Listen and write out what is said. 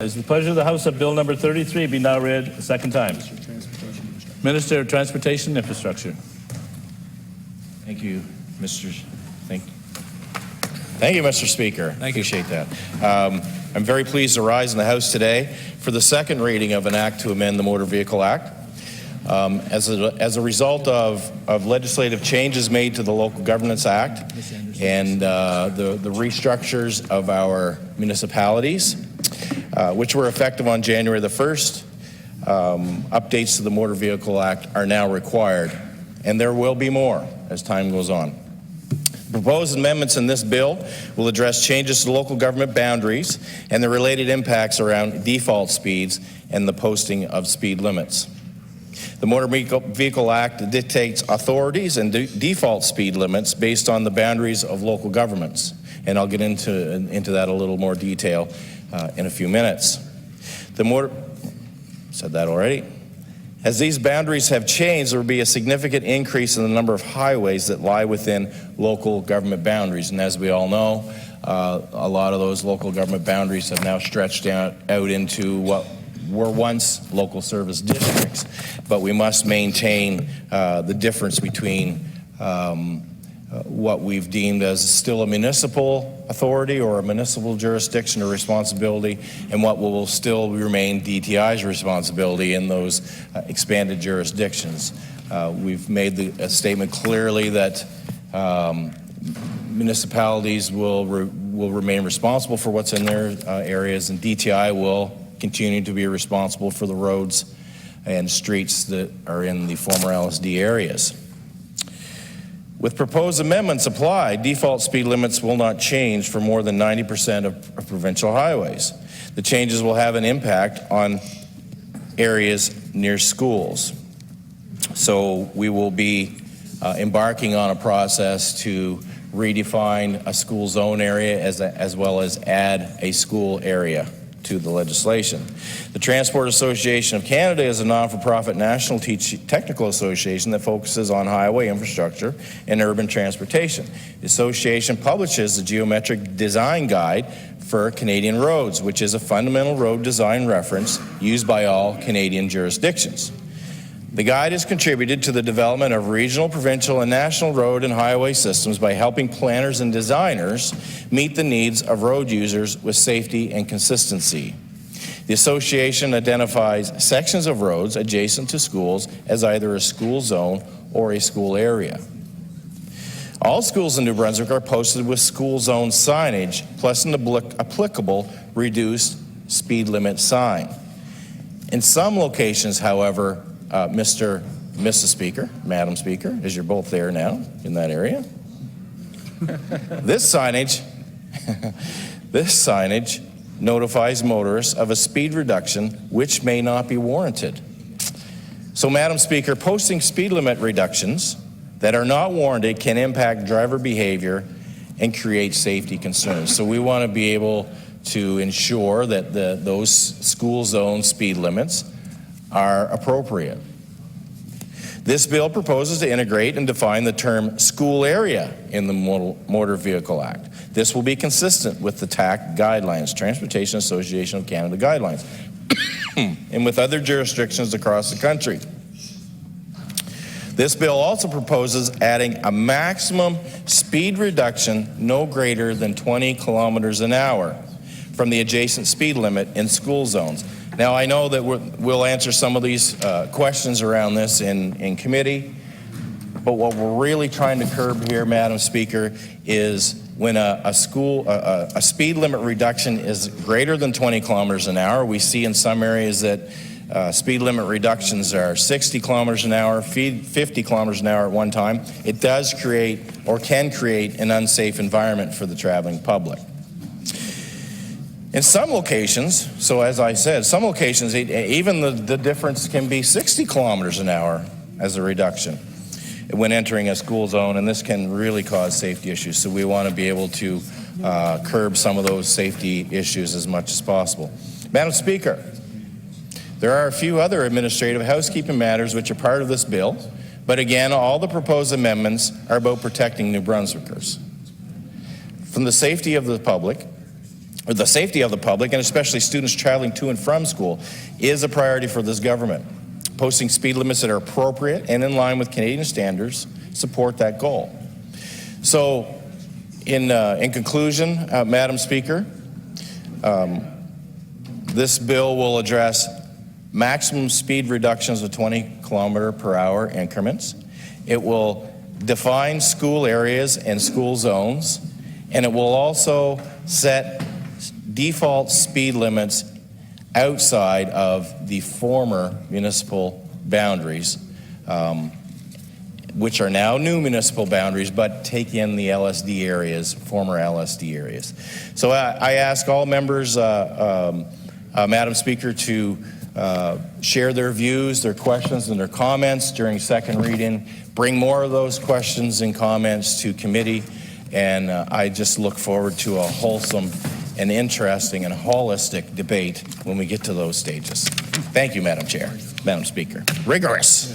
It's the pleasure of the House that Bill number 33 be now read a second time. Minister of Transportation and Infrastructure. Thank you, Mr. Speaker. I appreciate that. I'm very pleased to rise in the House today for the second reading of an act to amend the Motor Vehicle Act. As a result of legislative changes made to the Local Governance Act and the restructures of our municipalities, which were effective on January the 1st, updates to the Motor Vehicle Act are now required, and there will be more as time goes on. Proposed amendments in this bill will address changes to local government boundaries and the related impacts around default speeds and the posting of speed limits. The Motor Vehicle Act dictates authorities and default speed limits based on the boundaries of local governments, and I'll get into that a little more detail in a few minutes. Said that already. As these boundaries have changed, there will be a significant increase in the number of highways that lie within local government boundaries. And as we all know, a lot of those local government boundaries have now stretched out into what were once local service districts. But we must maintain the difference between what we've deemed as still a municipal authority or a municipal jurisdiction or responsibility, and what will still remain DTI's responsibility in those expanded jurisdictions. We've made a statement clearly that municipalities will remain responsible for what's in their areas, and DTI will continue to be responsible for the roads and streets that are in the former LSD areas. With proposed amendments applied, default speed limits will not change for more than 90% of provincial highways. The changes will have an impact on areas near schools. So we will be embarking on a process to redefine a school zone area as well as add a school area to the legislation. The Transport Association of Canada is a non-for-profit national technical association that focuses on highway infrastructure and urban transportation. The association publishes the Geometric Design Guide for Canadian roads, which is a fundamental road design reference used by all Canadian jurisdictions. The guide has contributed to the development of regional, provincial, and national road and highway systems by helping planners and designers meet the needs of road users with safety and consistency. The association identifies sections of roads adjacent to schools as either a school zone or a school area. All schools in New Brunswick are posted with school zone signage, plus an applicable reduced speed limit sign. In some locations, however, Mrs. Speaker, Madam Speaker, as you're both there now in that area. This signage notifies motorists of a speed reduction which may not be warranted. So, Madam Speaker, posting speed limit reductions that are not warranted can impact driver behavior and create safety concerns. So we want to be able to ensure that those school zone speed limits are appropriate. This bill proposes to integrate and define the term school area in the Motor Vehicle Act. This will be consistent with the TAC guidelines, Transportation Association of Canada guidelines, and with other jurisdictions across the country. This bill also proposes adding a maximum speed reduction no greater than 20 kilometers an hour from the adjacent speed limit in school zones. Now, I know that we'll answer some of these questions around this in committee, but what we're really trying to curb here, Madam Speaker, is when a speed limit reduction is greater than 20 kilometers an hour. We see in some areas that speed limit reductions are 60 kilometers an hour, 50 kilometers an hour at one time. It does create or can create an unsafe environment for the traveling public. In some locations, so as I said, some locations, even the difference can be 60 kilometers an hour as a reduction when entering a school zone, and this can really cause safety issues. So we want to be able to curb some of those safety issues as much as possible. Madam Speaker, there are a few other administrative housekeeping matters which are part of this bill, but again, all the proposed amendments are about protecting New Brunswickers. From the safety of the public, the safety of the public, and especially students traveling to and from school, is a priority for this government. Posting speed limits that are appropriate and in line with Canadian standards support that goal. So, in conclusion, Madam Speaker, this bill will address maximum speed reductions of 20 kilometer per hour increments. It will define school areas and school zones, and it will also set default speed limits outside of the former municipal boundaries, which are now new municipal boundaries, but take in the LSD areas, former LSD areas. So I ask all members, Madam Speaker, to share their views, their questions, and their comments during second reading. Bring more of those questions and comments to committee, and I just look forward to a wholesome and interesting and holistic debate when we get to those stages. Thank you, Madam Chair, Madam Speaker. Rigorous.